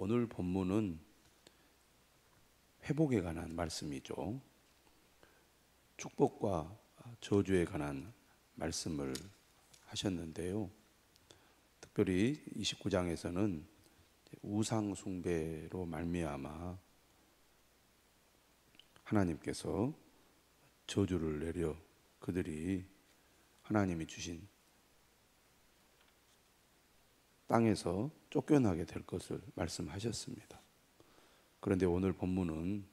오늘 본문은 회복에 관한 말씀이죠. 축복과 저주에 관한 말씀을 하셨는데요. 특별히 29장에서는 우상 숭배로 말미암아 하나님께서 저주를 내려 그들이 하나님이 주신 땅에서 쫓겨나게 될 것을 말씀하셨습니다. 그런데 오늘 본문은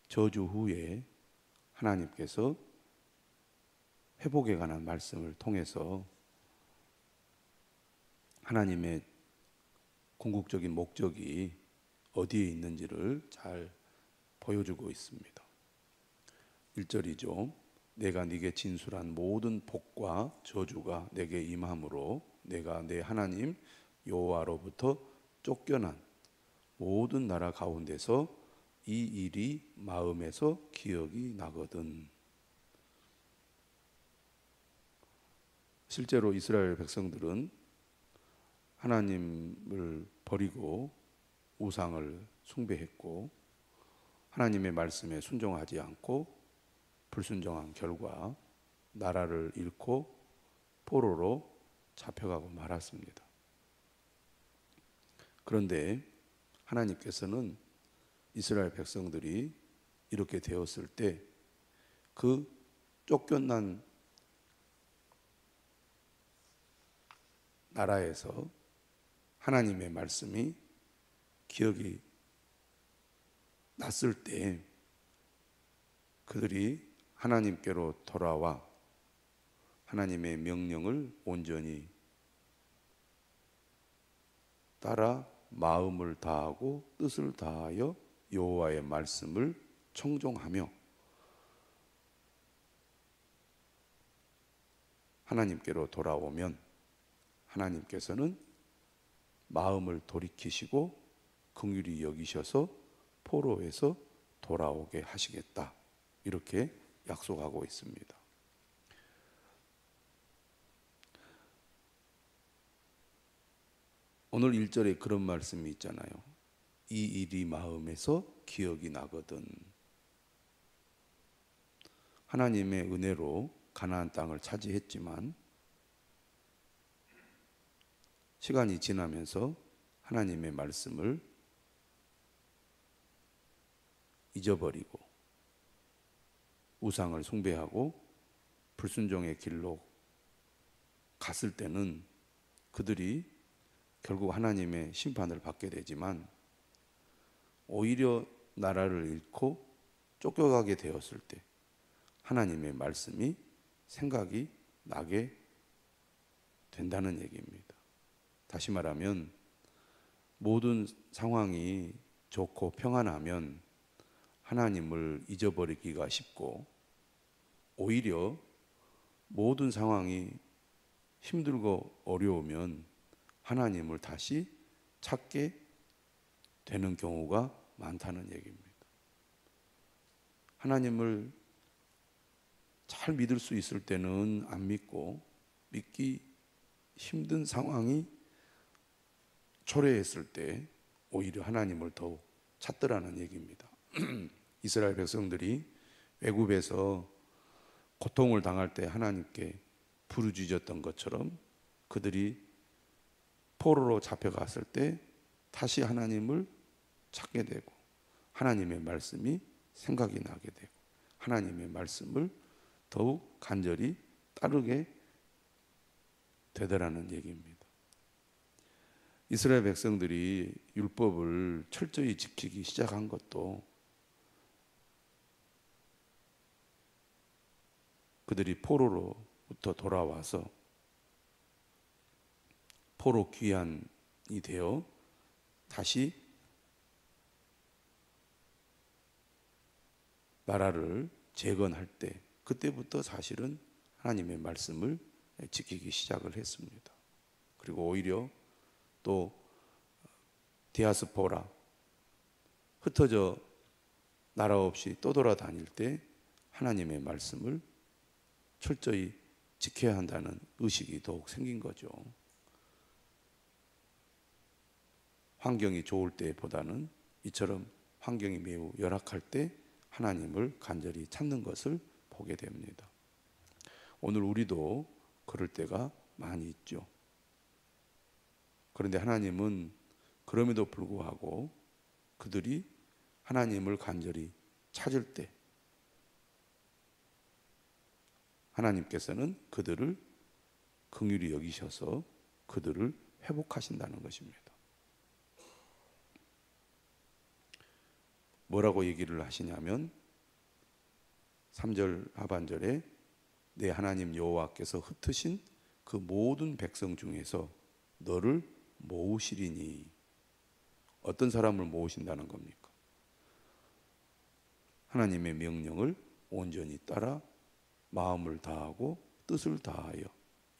저주 후에 하나님께서 회복에 관한 말씀을 통해서 하나님의 궁극적인 목적이 어디에 있는지를 잘 보여주고 있습니다. 1절이죠. 내가 네게 진술한 모든 복과 저주가 내게 임함으로 내가 내 하나님 여호와로부터 쫓겨난 모든 나라 가운데서 이 일이 마음에서 기억이 나거든. 실제로 이스라엘 백성들은 하나님을 버리고 우상을 숭배했고 하나님의 말씀에 순종하지 않고 불순종한 결과 나라를 잃고 포로로 잡혀가고 말았습니다. 그런데 하나님께서는 이스라엘 백성들이 이렇게 되었을 때 그 쫓겨난 나라에서 하나님의 말씀이 기억이 났을 때 그들이 하나님께로 돌아와 하나님의 명령을 온전히 따라 마음을 다하고 뜻을 다하여 여호와의 말씀을 청종하며 하나님께로 돌아오면 하나님께서는 마음을 돌이키시고 긍휼히 여기셔서 포로에서 돌아오게 하시겠다. 이렇게 약속하고 있습니다. 오늘 1절에 그런 말씀이 있잖아요. 이 일이 마음에서 기억이 나거든. 하나님의 은혜로 가나안 땅을 차지했지만 시간이 지나면서 하나님의 말씀을 잊어버리고 우상을 숭배하고 불순종의 길로 갔을 때는 그들이 결국 하나님의 심판을 받게 되지만 오히려 나라를 잃고 쫓겨가게 되었을 때 하나님의 말씀이 생각이 나게 된다는 얘기입니다. 다시 말하면 모든 상황이 좋고 평안하면 하나님을 잊어버리기가 쉽고 오히려 모든 상황이 힘들고 어려우면 하나님을 다시 찾게 되는 경우가 많다는 얘기입니다. 하나님을 잘 믿을 수 있을 때는 안 믿고 믿기 힘든 상황이 초래했을 때 오히려 하나님을 더욱 찾더라는 얘기입니다. 이스라엘 백성들이 애굽에서 고통을 당할 때 하나님께 부르짖었던 것처럼 그들이 포로로 잡혀갔을 때 다시 하나님을 찾게 되고 하나님의 말씀이 생각이 나게 되고 하나님의 말씀을 더욱 간절히 따르게 되더라는 얘기입니다. 이스라엘 백성들이 율법을 철저히 지키기 시작한 것도 그들이 포로로부터 돌아와서 포로 귀환이 되어 다시 나라를 재건할 때 그때부터 사실은 하나님의 말씀을 지키기 시작을 했습니다. 그리고 오히려 또 디아스포라 흩어져 나라 없이 떠돌아다닐 때 하나님의 말씀을 철저히 지켜야 한다는 의식이 더욱 생긴 거죠. 환경이 좋을 때보다는 이처럼 환경이 매우 열악할 때 하나님을 간절히 찾는 것을 보게 됩니다. 오늘 우리도 그럴 때가 많이 있죠. 그런데 하나님은 그럼에도 불구하고 그들이 하나님을 간절히 찾을 때 하나님께서는 그들을 긍휼히 여기셔서 그들을 회복하신다는 것입니다. 뭐라고 얘기를 하시냐면 3절 하반절에 내 하나님 여호와께서 흩으신 그 모든 백성 중에서 너를 모으시리니. 어떤 사람을 모으신다는 겁니까? 하나님의 명령을 온전히 따라 마음을 다하고 뜻을 다하여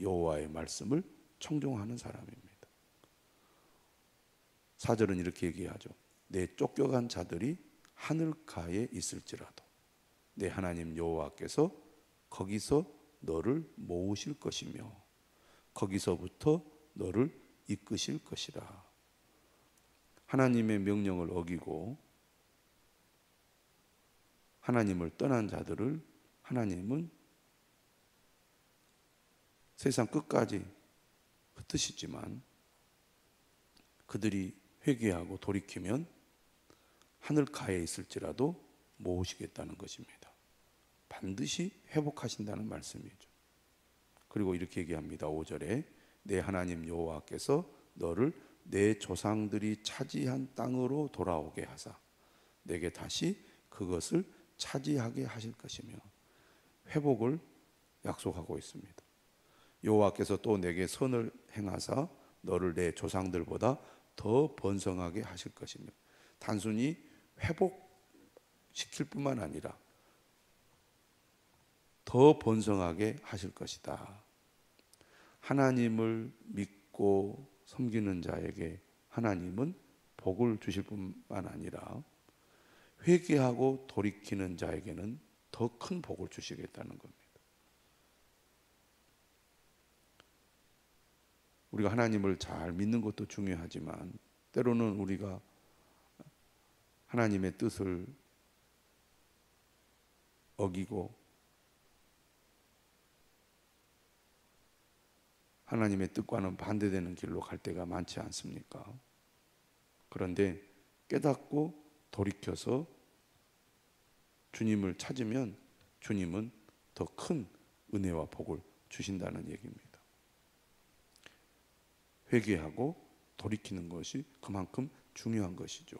여호와의 말씀을 청종하는 사람입니다. 4절은 이렇게 얘기하죠. 내 쫓겨간 자들이 하늘가에 있을지라도 내 하나님 여호와께서 거기서 너를 모으실 것이며 거기서부터 너를 이끄실 것이라. 하나님의 명령을 어기고 하나님을 떠난 자들을 하나님은 세상 끝까지 흩으시지만 그들이 회개하고 돌이키면 하늘가에 있을지라도 모으시겠다는 것입니다. 반드시 회복하신다는 말씀이죠. 그리고 이렇게 얘기합니다. 5절에 내 하나님 여호와께서 너를 내 조상들이 차지한 땅으로 돌아오게 하사 내게 다시 그것을 차지하게 하실 것이며. 회복을 약속하고 있습니다. 여호와께서 또 내게 선을 행하사 너를 내 조상들보다 더 번성하게 하실 것이며. 단순히 회복시킬 뿐만 아니라 더 번성하게 하실 것이다. 하나님을 믿고 섬기는 자에게 하나님은 복을 주실 뿐만 아니라 회개하고 돌이키는 자에게는 더 큰 복을 주시겠다는 겁니다. 우리가 하나님을 잘 믿는 것도 중요하지만 때로는 우리가 하나님의 뜻을 어기고 하나님의 뜻과는 반대되는 길로 갈 때가 많지 않습니까? 그런데 깨닫고 돌이켜서 주님을 찾으면 주님은 더 큰 은혜와 복을 주신다는 얘기입니다. 회개하고 돌이키는 것이 그만큼 중요한 것이죠.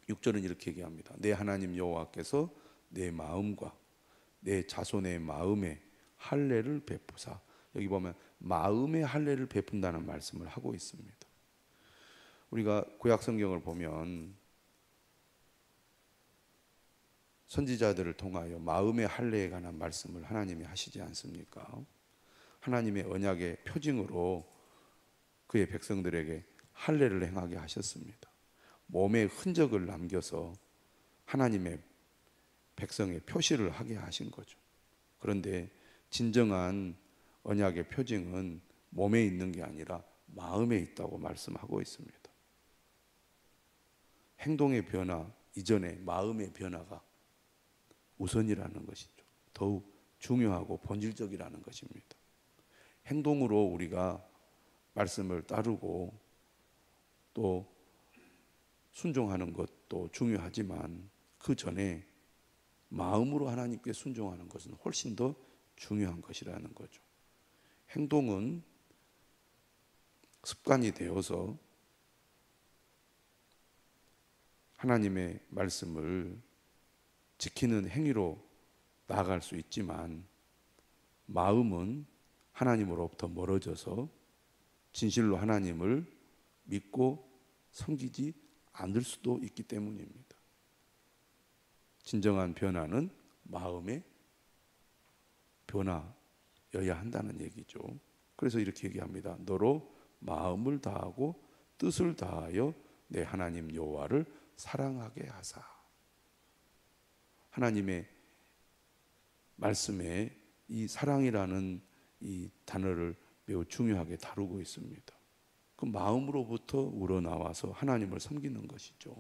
6절은 이렇게 얘기합니다. 내 하나님 여호와께서 내 마음과 내 자손의 마음에 할례를 베푸사. 여기 보면 마음의 할례를 베푼다는 말씀을 하고 있습니다. 우리가 구약 성경을 보면 선지자들을 통하여 마음의 할례에 관한 말씀을 하나님이 하시지 않습니까? 하나님의 언약의 표징으로 그의 백성들에게 할례를 행하게 하셨습니다. 몸에 흔적을 남겨서 하나님의 백성의 표시를 하게 하신 거죠. 그런데 진정한 언약의 표징은 몸에 있는 게 아니라 마음에 있다고 말씀하고 있습니다. 행동의 변화 이전에 마음의 변화가 우선이라는 것이죠. 더욱 중요하고 본질적이라는 것입니다. 행동으로 우리가 말씀을 따르고 또 순종하는 것도 중요하지만 그 전에 마음으로 하나님께 순종하는 것은 훨씬 더 중요한 것이라는 거죠. 행동은 습관이 되어서 하나님의 말씀을 지키는 행위로 나아갈 수 있지만 마음은 하나님으로부터 멀어져서 진실로 하나님을 믿고 섬기지 않을 수도 있기 때문입니다. 진정한 변화는 마음의 변화여야 한다는 얘기죠. 그래서 이렇게 얘기합니다. 너로 마음을 다하고 뜻을 다하여 내 하나님 여호와를 사랑하게 하사. 하나님의 말씀에 이 사랑이라는 이 단어를 매우 중요하게 다루고 있습니다. 그 마음으로부터 우러나와서 하나님을 섬기는 것이죠.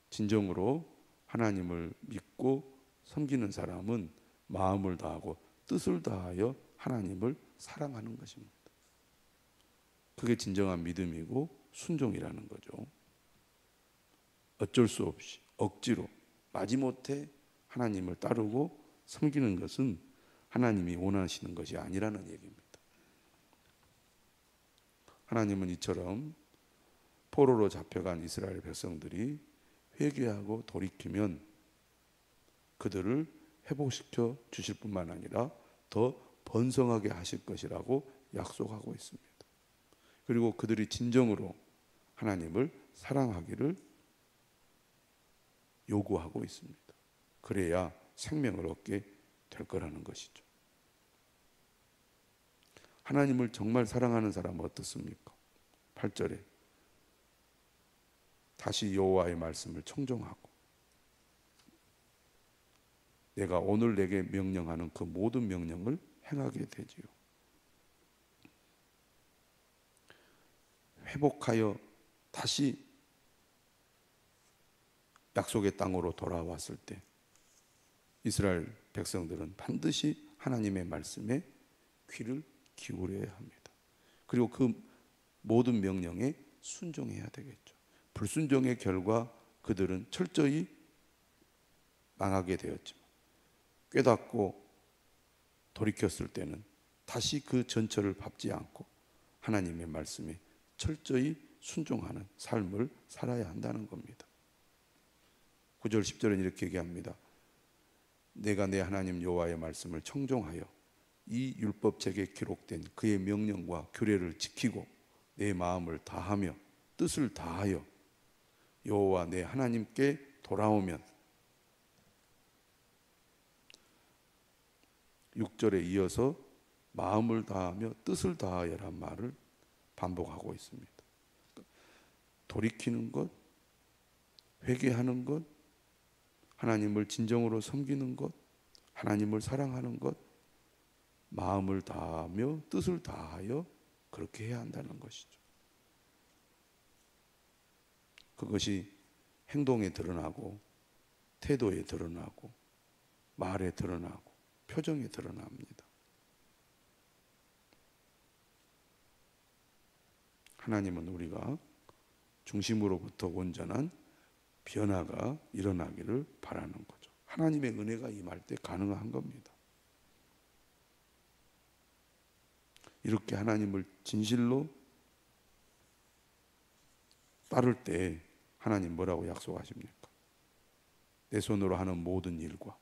진정으로 하나님을 믿고 섬기는 사람은 마음을 다하고 뜻을 다하여 하나님을 사랑하는 것입니다. 그게 진정한 믿음이고 순종이라는 거죠. 어쩔 수 없이 억지로 마지못해 하나님을 따르고 섬기는 것은 하나님이 원하시는 것이 아니라는 얘기입니다. 하나님은 이처럼 포로로 잡혀간 이스라엘 백성들이 회개하고 돌이키면 그들을 회복시켜 주실 뿐만 아니라 더 번성하게 하실 것이라고 약속하고 있습니다. 그리고 그들이 진정으로 하나님을 사랑하기를 요구하고 있습니다. 그래야 생명을 얻게 될 거라는 것이죠. 하나님을 정말 사랑하는 사람은 어떻습니까? 8절에 다시 여호와의 말씀을 청종하고 내가 오늘 내게 명령하는 그 모든 명령을 행하게 되지요. 회복하여 다시 약속의 땅으로 돌아왔을 때 이스라엘 백성들은 반드시 하나님의 말씀에 귀를 기울여야 합니다. 그리고 그 모든 명령에 순종해야 되겠죠. 불순종의 결과 그들은 철저히 망하게 되었지만 깨닫고 돌이켰을 때는 다시 그 전철을 밟지 않고 하나님의 말씀에 철저히 순종하는 삶을 살아야 한다는 겁니다. 9절 10절은 이렇게 얘기합니다. 내가 내 하나님 여호와의 말씀을 청종하여 이 율법책에 기록된 그의 명령과 규례를 지키고 내 마음을 다하며 뜻을 다하여 여호와 내 하나님께 돌아오면 6절에 이어서 마음을 다하며 뜻을 다하여란 말을 반복하고 있습니다. 돌이키는 것, 회개하는 것, 하나님을 진정으로 섬기는 것, 하나님을 사랑하는 것, 마음을 다하며 뜻을 다하여 그렇게 해야 한다는 것이죠. 그것이 행동에 드러나고 태도에 드러나고 말에 드러나고 표정에 드러납니다. 하나님은 우리가 중심으로부터 온전한 변화가 일어나기를 바라는 거죠. 하나님의 은혜가 임할 때 가능한 겁니다. 이렇게 하나님을 진실로 따를 때 하나님 뭐라고 약속하십니까? 내 손으로 하는 모든 일과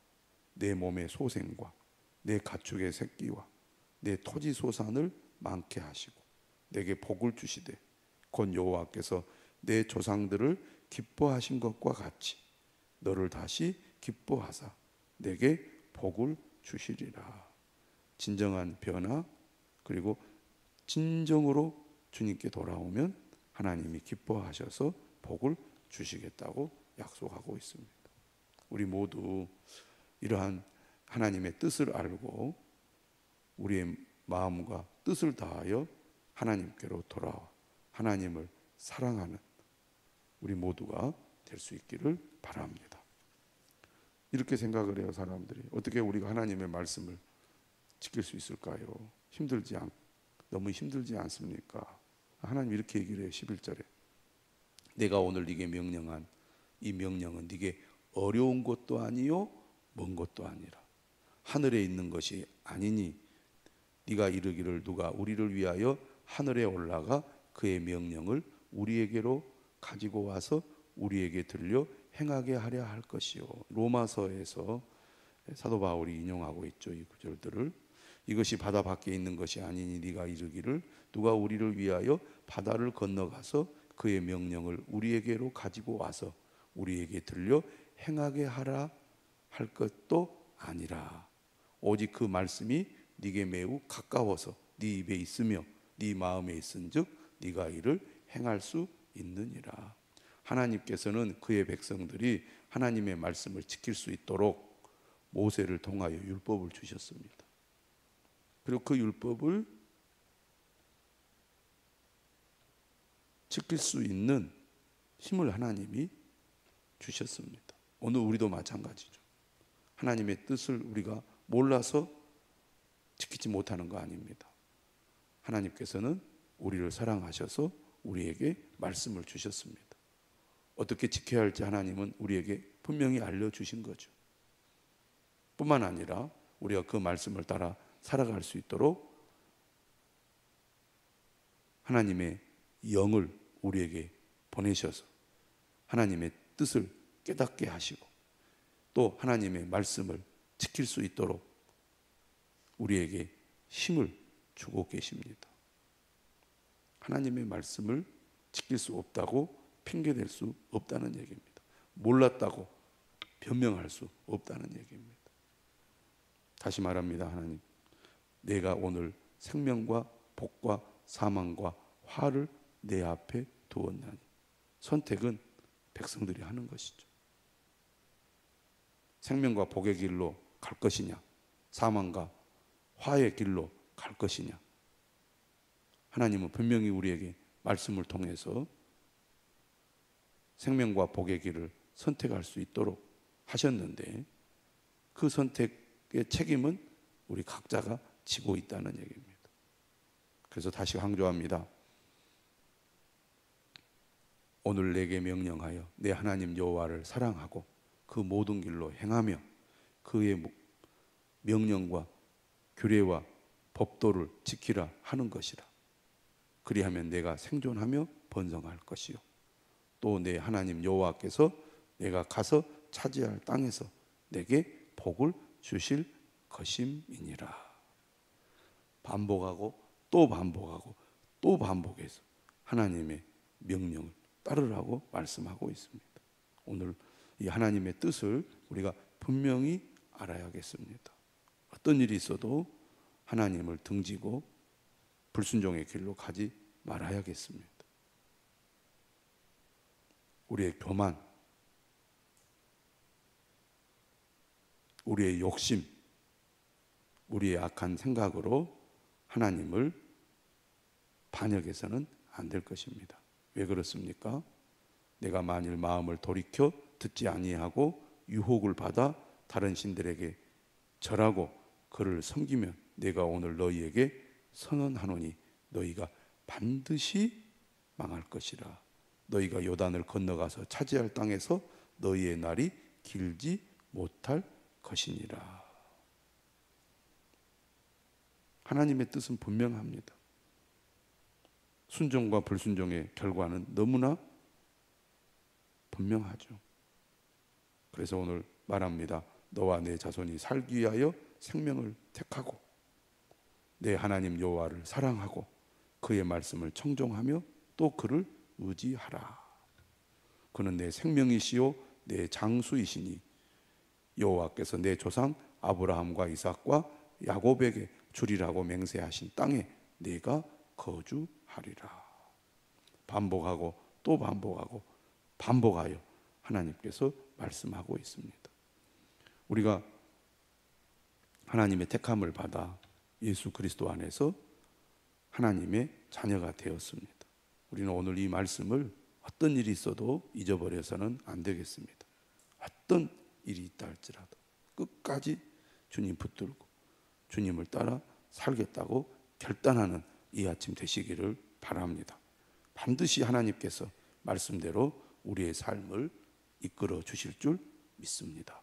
내 몸의 소생과 내 가축의 새끼와 내 토지 소산을 많게 하시고 내게 복을 주시되 곧 여호와께서 내 조상들을 기뻐하신 것과 같이 너를 다시 기뻐하사 내게 복을 주시리라. 진정한 변화 그리고 진정으로 주님께 돌아오면 하나님이 기뻐하셔서 복을 주시겠다고 약속하고 있습니다. 우리 모두 이러한 하나님의 뜻을 알고 우리의 마음과 뜻을 다하여 하나님께로 돌아와 하나님을 사랑하는 우리 모두가 될 수 있기를 바랍니다. 이렇게 생각을 해요. 사람들이 어떻게 우리가 하나님의 말씀을 지킬 수 있을까요? 너무 힘들지 않습니까? 하나님 이렇게 얘기를 해요. 11절에 내가 오늘 네게 명령한 이 명령은 네게 어려운 것도 아니요 먼 것도 아니라 하늘에 있는 것이 아니니 네가 이르기를 누가 우리를 위하여 하늘에 올라가 그의 명령을 우리에게로 가지고 와서 우리에게 들려 행하게 하려 할 것이요. 로마서에서 사도 바울이 인용하고 있죠. 이 구절들을 이것이 바다 밖에 있는 것이 아니니 네가 이르기를 누가 우리를 위하여 바다를 건너가서 그의 명령을 우리에게로 가지고 와서 우리에게 들려 행하게 하라 할 것도 아니라 오직 그 말씀이 네게 매우 가까워서 네 입에 있으며 네 마음에 있은즉 네가 이를 행할 수 있느니라. 하나님께서는 그의 백성들이 하나님의 말씀을 지킬 수 있도록 모세를 통하여 율법을 주셨습니다. 그리고 그 율법을 지킬 수 있는 힘을 하나님이 주셨습니다. 오늘 우리도 마찬가지죠. 하나님의 뜻을 우리가 몰라서 지키지 못하는 거 아닙니다. 하나님께서는 우리를 사랑하셔서 우리에게 말씀을 주셨습니다. 어떻게 지켜야 할지 하나님은 우리에게 분명히 알려주신 거죠. 뿐만 아니라 우리가 그 말씀을 따라 살아갈 수 있도록 하나님의 영을 우리에게 보내셔서 하나님의 뜻을 깨닫게 하시고 또 하나님의 말씀을 지킬 수 있도록 우리에게 힘을 주고 계십니다. 하나님의 말씀을 지킬 수 없다고 핑계댈 수 없다는 얘기입니다. 몰랐다고 변명할 수 없다는 얘기입니다. 다시 말합니다. 하나님, 내가 오늘 생명과 복과 사망과 화를 내 앞에 두었나니. 선택은 백성들이 하는 것이죠. 생명과 복의 길로 갈 것이냐, 사망과 화의 길로 갈 것이냐. 하나님은 분명히 우리에게 말씀을 통해서 생명과 복의 길을 선택할 수 있도록 하셨는데 그 선택의 책임은 우리 각자가 지고 있다는 얘기입니다. 그래서 다시 강조합니다. 오늘 내게 명령하여 내 하나님 여호와를 사랑하고 그 모든 길로 행하며 그의 명령과 규례와 법도를 지키라 하는 것이라. 그리하면 내가 생존하며 번성할 것이요 또 내 하나님 여호와께서 내가 가서 차지할 땅에서 내게 복을 주실 것임이니라. 반복하고 또 반복하고 또 반복해서 하나님의 명령을 따르라고 말씀하고 있습니다. 오늘 이 하나님의 뜻을 우리가 분명히 알아야겠습니다. 어떤 일이 있어도 하나님을 등지고 불순종의 길로 가지 말아야겠습니다. 우리의 교만, 우리의 욕심, 우리의 악한 생각으로 하나님을 반역해서는 안 될 것입니다. 왜 그렇습니까? 내가 만일 마음을 돌이켜 듣지 아니하고 유혹을 받아 다른 신들에게 절하고 그를 섬기면 내가 오늘 너희에게 선언하노니 너희가 반드시 망할 것이라. 너희가 요단을 건너가서 차지할 땅에서 너희의 날이 길지 못할 것이니라. 하나님의 뜻은 분명합니다. 순종과 불순종의 결과는 너무나 분명하죠. 그래서 오늘 말합니다. 너와 내 자손이 살기 위하여 생명을 택하고 내 하나님 여호와를 사랑하고 그의 말씀을 청종하며 또 그를 의지하라. 그는 내 생명이시요 내 장수이시니 여호와께서 내 조상 아브라함과 이삭과 야곱에게 주리라고 맹세하신 땅에 내가 거주하리라. 반복하고 또 반복하고 반복하여 하나님께서 말씀하고 있습니다. 우리가 하나님의 택함을 받아 예수 그리스도 안에서 하나님의 자녀가 되었습니다. 우리는 오늘 이 말씀을 어떤 일이 있어도 잊어버려서는 안 되겠습니다. 어떤 일이 있다 할지라도 끝까지 주님 붙들고 주님을 따라 살겠다고 결단하는 이 아침 되시기를 바랍니다. 반드시 하나님께서 말씀대로 우리의 삶을 이끌어 주실 줄 믿습니다.